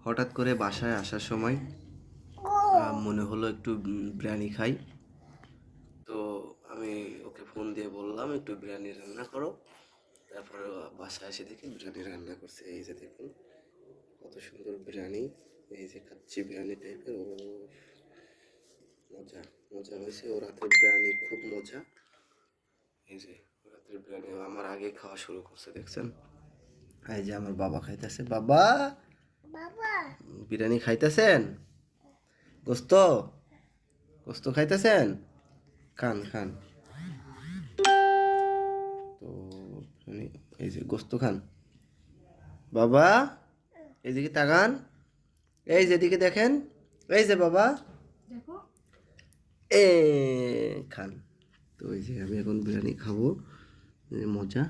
হঠাৎ করে বাসায় আসার সময় মনে হলো একটু বিরিয়ানি খাই। তো আমি ওকে ফোন দিয়ে বললাম একটু বিরিয়ানি রান্না করো। তারপরে বাসায় এসে দেখি বিরিয়ানি রান্না করছে। এই যে দেখুন কত সুন্দর বিরিয়ানি, এই যে খাচ্ছি বিরিয়ানি টাইপের। ও মজা মজা হয়েছে, ও রাতের বিরিয়ানি খুব মজা। এই যে রাতের বিরিয়ানি আমার আগে খাওয়া শুরু করছে, দেখছেন? এই যে আমার বাবা খাইতেছে। বাবা বিরিয়ানি খাইতেছেন? গোস্ত গোস্ত খাইতেছেন? খান খান। তো এই যে গোস্ত খান। বাবা এইদিকে তাকান, এই যেদিকে দেখেন, এই যে বাবা এ খান। তো এই যে আমি এখন বিরিয়ানি খাবো, মজা।